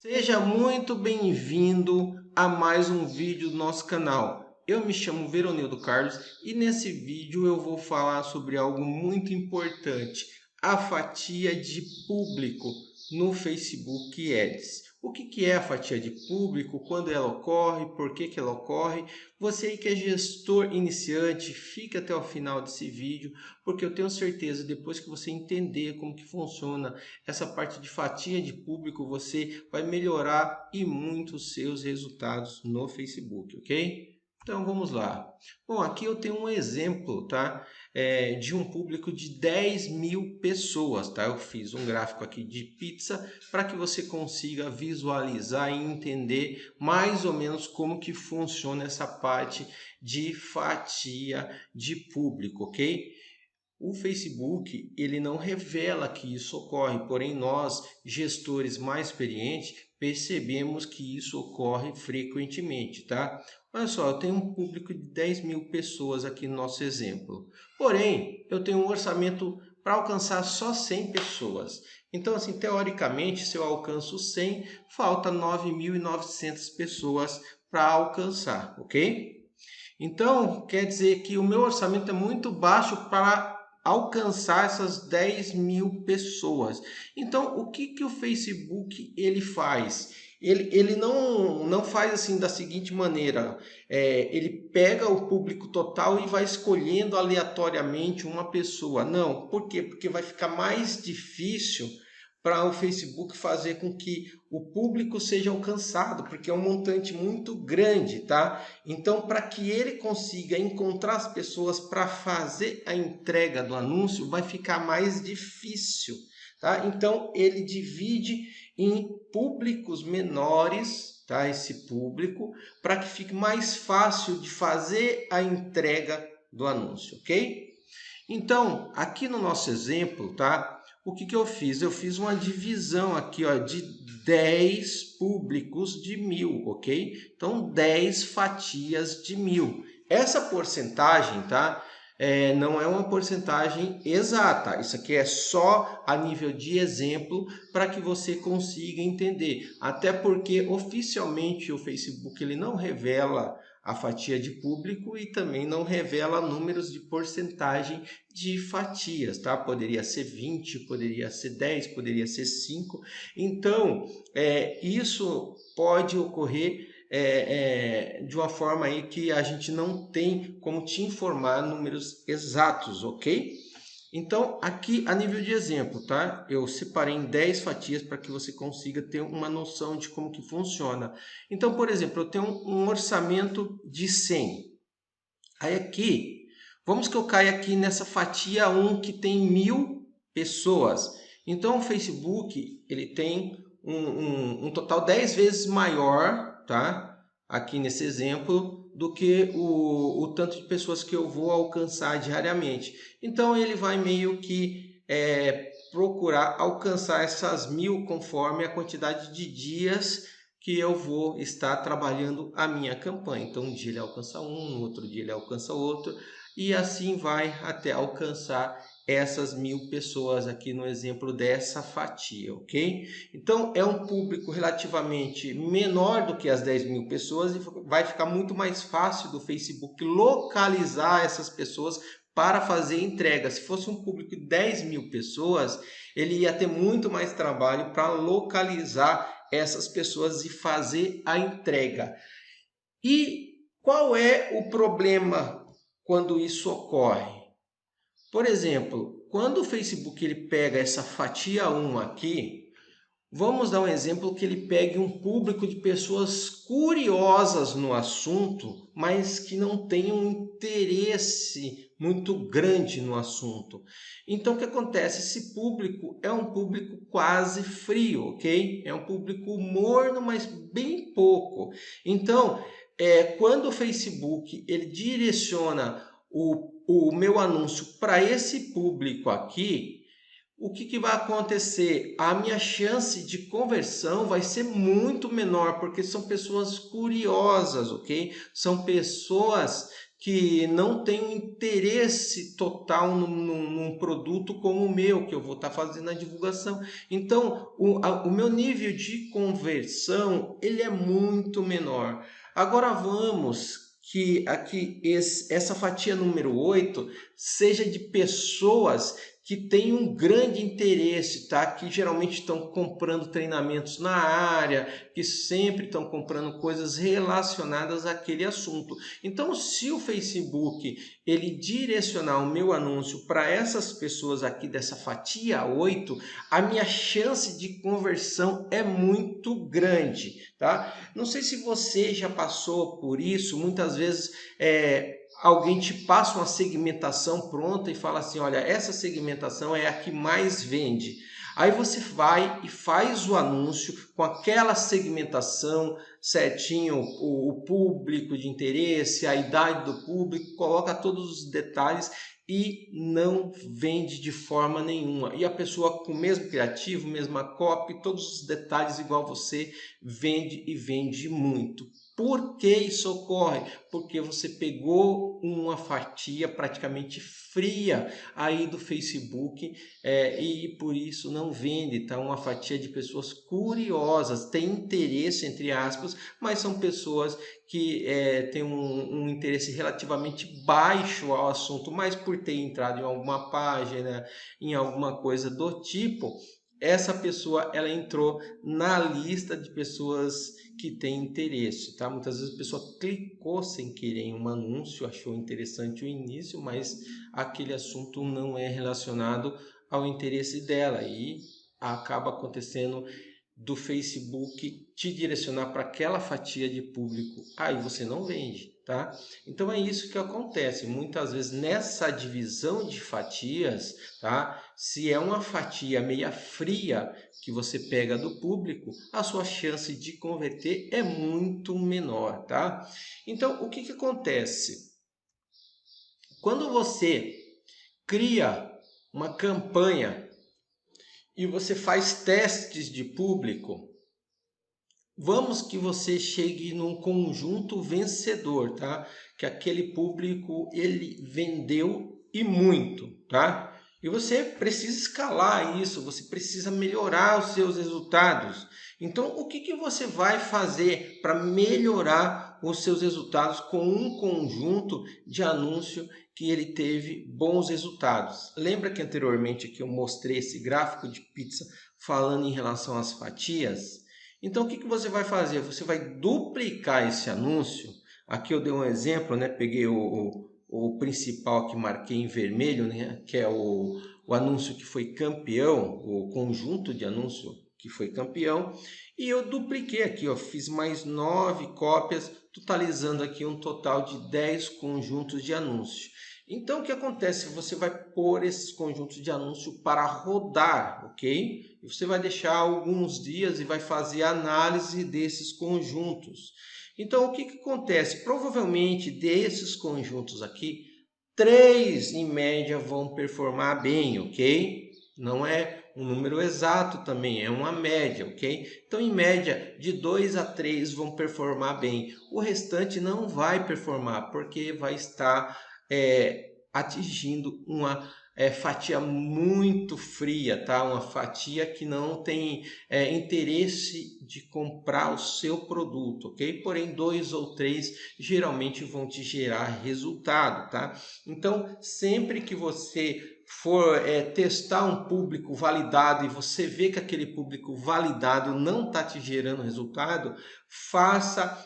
Seja muito bem-vindo a mais um vídeo do nosso canal. Eu me chamo Veronildo Carlos e nesse vídeo eu vou falar sobre algo muito importante, a fatia de público no Facebook Ads. O que é a fatia de público, quando ela ocorre, por que ela ocorre? Você aí que é gestor iniciante, fica até o final desse vídeo, porque eu tenho certeza, depois que você entender como que funciona essa parte de fatia de público, você vai melhorar e muito os seus resultados no Facebook, ok? Então vamos lá. Bom, aqui eu tenho um exemplo, tá? De um público de 10.000 pessoas, tá? Eu fiz um gráfico aqui de pizza para que você consiga visualizar e entender mais ou menos como que funciona essa parte de fatia de público, ok? O Facebook, ele não revela que isso ocorre, porém nós, gestores mais experientes, percebemos que isso ocorre frequentemente, tá? Olha só, eu tenho um público de 10.000 pessoas aqui no nosso exemplo. Porém, eu tenho um orçamento para alcançar só 100 pessoas. Então, assim, teoricamente, se eu alcanço 100, falta 9.900 pessoas para alcançar, ok? Então, quer dizer que o meu orçamento é muito baixo para alcançar essas 10.000 pessoas. Então, o que o Facebook ele faz? Ele não faz assim da seguinte maneira, ele pega o público total e vai escolhendo aleatoriamente uma pessoa. Não, por quê? Porque vai ficar mais difícil para o Facebook fazer com que o público seja alcançado, porque é um montante muito grande, tá? Então, para que ele consiga encontrar as pessoas para fazer a entrega do anúncio, vai ficar mais difícil, tá? Então, ele divide em públicos menores, tá? Esse público, para que fique mais fácil de fazer a entrega do anúncio, ok? Então, aqui no nosso exemplo, tá? O que eu fiz? Eu fiz uma divisão aqui, ó, de 10 públicos de 1.000, ok? Então, 10 fatias de 1.000. Essa porcentagem, tá? Não é uma porcentagem exata. Isso aqui é só a nível de exemplo para que você consiga entender. Até porque oficialmente o Facebook ele não revela a fatia de público e também não revela números de porcentagem de fatias, tá? Poderia ser 20, poderia ser 10, poderia ser 5. Então, isso pode ocorrer de uma forma aí que a gente não tem como te informar números exatos, ok? Então, aqui a nível de exemplo, tá? Eu separei em 10 fatias para que você consiga ter uma noção de como que funciona. Então, por exemplo, eu tenho um orçamento de 100. Aí aqui, vamos que eu caia aqui nessa fatia 1 que tem 1.000 pessoas. Então o Facebook ele tem um total 10 vezes maior, tá? Aqui nesse exemplo, do que o tanto de pessoas que eu vou alcançar diariamente. Então ele vai meio que procurar alcançar essas 1.000 conforme a quantidade de dias que eu vou estar trabalhando a minha campanha. Então, um dia ele alcança um, no outro dia ele alcança outro, e assim vai até alcançar essas 1.000 pessoas aqui no exemplo dessa fatia, ok? Então, é um público relativamente menor do que as 10.000 pessoas e vai ficar muito mais fácil do Facebook localizar essas pessoas para fazer entrega. Se fosse um público de 10.000 pessoas, ele ia ter muito mais trabalho para localizar essas pessoas e fazer a entrega. E qual é o problema quando isso ocorre? Por exemplo, quando o Facebook ele pega essa fatia 1 aqui, vamos dar um exemplo que ele pegue um público de pessoas curiosas no assunto, mas que não tenham um interesse muito grande no assunto. Então, o que acontece? Esse público é um público quase frio, ok? É um público morno, mas bem pouco. Então, quando o Facebook ele direciona o meu anúncio para esse público aqui, o que vai acontecer? A minha chance de conversão vai ser muito menor, porque são pessoas curiosas, ok? São pessoas que não tem um interesse total num produto como o meu, que eu vou estar fazendo a divulgação. Então, o meu nível de conversão ele é muito menor. Agora vamos que aqui essa fatia número 8 seja de pessoas que têm um grande interesse, tá? Que geralmente estão comprando treinamentos na área, que sempre estão comprando coisas relacionadas àquele assunto. Então, se o Facebook ele direcionar o meu anúncio para essas pessoas aqui dessa fatia 8, a minha chance de conversão é muito grande, tá? Não sei se você já passou por isso, muitas vezes alguém te passa uma segmentação pronta e fala assim, olha, essa segmentação é a que mais vende. Aí você vai e faz o anúncio com aquela segmentação certinho, o público de interesse, a idade do público, coloca todos os detalhes e não vende de forma nenhuma. E a pessoa com o mesmo criativo, mesma copy, todos os detalhes igual você, vende e vende muito. Por que isso ocorre? Porque você pegou uma fatia praticamente fria aí do Facebook e por isso não vende, tá? Uma fatia de pessoas curiosas, tem interesse entre aspas, mas são pessoas que têm um interesse relativamente baixo ao assunto, mas por ter entrado em alguma página, em alguma coisa do tipo, essa pessoa ela entrou na lista de pessoas que têm interesse, tá? Muitas vezes a pessoa clicou sem querer em um anúncio, achou interessante o início, mas aquele assunto não é relacionado ao interesse dela e acaba acontecendo do Facebook te direcionar para aquela fatia de público, aí você não vende, tá? Então é isso que acontece, muitas vezes nessa divisão de fatias, tá? Se é uma fatia meia fria que você pega do público, a sua chance de converter é muito menor, tá? Então o que que acontece? Quando você cria uma campanha e você faz testes de público, vamos que você chegue num conjunto vencedor, tá? Que aquele público ele vendeu e muito, tá? E você precisa escalar isso, você precisa melhorar os seus resultados. Então, o que que você vai fazer para melhorar os seus resultados com um conjunto de anúncio que ele teve bons resultados? Lembra que anteriormente aqui eu mostrei esse gráfico de pizza falando em relação às fatias? Então, o que que você vai fazer? Você vai duplicar esse anúncio. Aqui eu dei um exemplo, né? Peguei o principal que marquei em vermelho, né? Que é o anúncio que foi campeão, o conjunto de anúncio que foi campeão. E eu dupliquei aqui, ó, fiz mais 9 cópias, totalizando aqui um total de 10 conjuntos de anúncios. Então, o que acontece? Você vai pôr esses conjuntos de anúncio para rodar, ok? E você vai deixar alguns dias e vai fazer a análise desses conjuntos. Então, o que que acontece? Provavelmente, desses conjuntos aqui, 3 em média vão performar bem, ok? Não é um número exato também, é uma média, ok? Então, em média, de 2 a 3 vão performar bem. O restante não vai performar, porque vai estar atingindo uma fatia muito fria, tá? Uma fatia que não tem interesse de comprar o seu produto, ok? Porém, 2 ou 3 geralmente vão te gerar resultado, tá? Então, sempre que você for testar um público validado e você vê que aquele público validado não está te gerando resultado, faça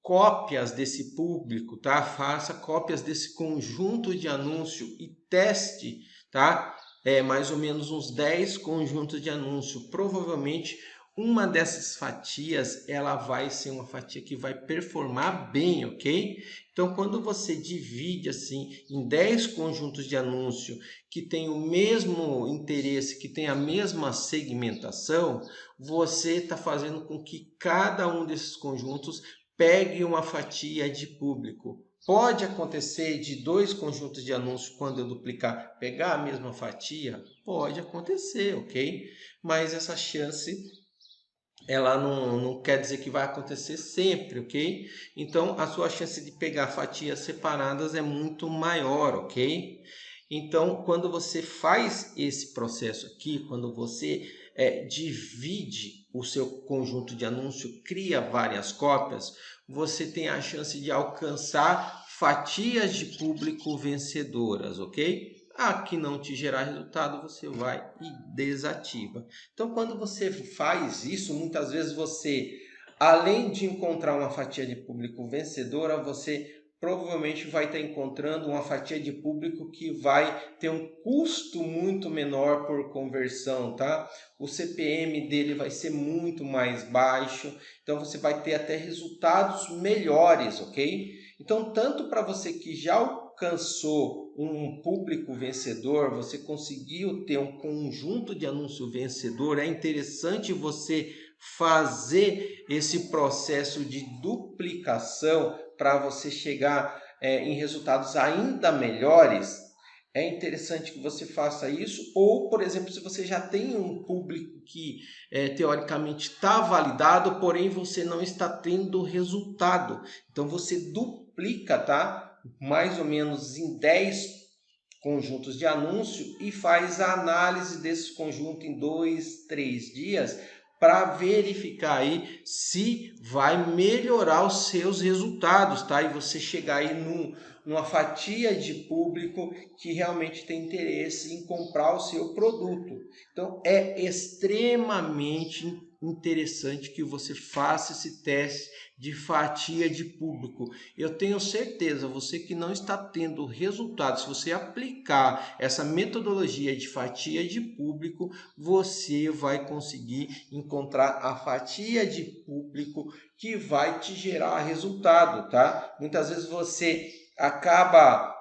cópias desse público, tá? Faça cópias desse conjunto de anúncio e teste, tá? Mais ou menos uns 10 conjuntos de anúncio. Provavelmente uma dessas fatias, ela vai ser uma fatia que vai performar bem, ok? Então, quando você divide assim em 10 conjuntos de anúncio que tem o mesmo interesse, que tem a mesma segmentação, você está fazendo com que cada um desses conjuntos pegue uma fatia de público. Pode acontecer de 2 conjuntos de anúncios, quando eu duplicar, pegar a mesma fatia? Pode acontecer, ok? Mas essa chance ela não quer dizer que vai acontecer sempre, ok? Então, a sua chance de pegar fatias separadas é muito maior, ok? Então, quando você faz esse processo aqui, quando você divide o seu conjunto de anúncio, cria várias cópias, você tem a chance de alcançar fatias de público vencedoras, ok? A que não te gerar resultado, você vai e desativa. Então, quando você faz isso, muitas vezes você, além de encontrar uma fatia de público vencedora, você provavelmente vai estar encontrando uma fatia de público que vai ter um custo muito menor por conversão, tá? O CPM dele vai ser muito mais baixo, então você vai ter até resultados melhores, ok? Então, tanto para você que já alcançou um público vencedor, você conseguiu ter um conjunto de anúncio vencedor, é interessante você fazer esse processo de duplicação para você chegar em resultados ainda melhores. É interessante que você faça isso, ou, por exemplo, se você já tem um público que teoricamente está validado, porém você não está tendo resultado. Então você duplica, tá? Mais ou menos em 10 conjuntos de anúncio e faz a análise desse conjunto em 2, 3 dias para verificar aí se vai melhorar os seus resultados, tá? E você chegar aí numa fatia de público que realmente tem interesse em comprar o seu produto. Então é extremamente interessante que você faça esse teste de fatia de público. Eu tenho certeza, você que não está tendo resultados, se você aplicar essa metodologia de fatia de público, você vai conseguir encontrar a fatia de público que vai te gerar resultado, tá? Muitas vezes você acaba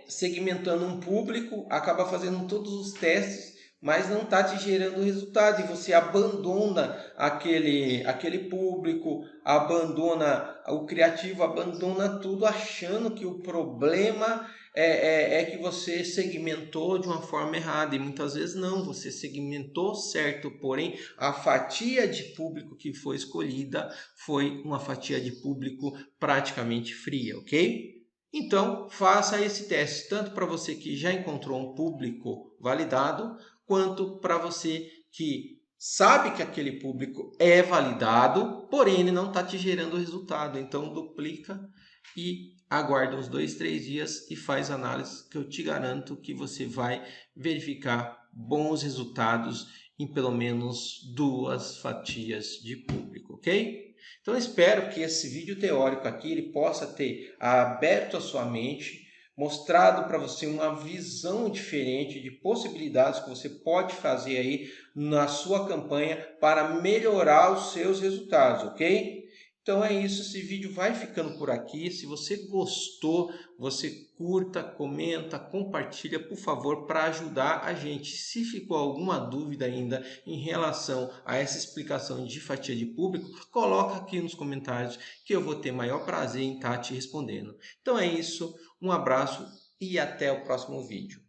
segmentando um público, acaba fazendo todos os testes, mas não está te gerando resultado e você abandona aquele público, abandona o criativo, abandona tudo achando que o problema é que você segmentou de uma forma errada e muitas vezes não, você segmentou certo, porém a fatia de público que foi escolhida foi uma fatia de público praticamente fria, ok? Então, faça esse teste, tanto para você que já encontrou um público validado, quanto para você que sabe que aquele público é validado, porém ele não está te gerando resultado. Então, duplica e aguarda uns 2, 3 dias e faz análise que eu te garanto que você vai verificar bons resultados em pelo menos 2 fatias de público, ok? Então, espero que esse vídeo teórico aqui ele possa ter aberto a sua mente, mostrado para você uma visão diferente de possibilidades que você pode fazer aí na sua campanha para melhorar os seus resultados, ok? Então é isso, esse vídeo vai ficando por aqui. Se você gostou, você curta, comenta, compartilha, por favor, para ajudar a gente. Se ficou alguma dúvida ainda em relação a essa explicação de fatia de público, coloca aqui nos comentários que eu vou ter maior prazer em estar te respondendo. Então é isso, um abraço e até o próximo vídeo.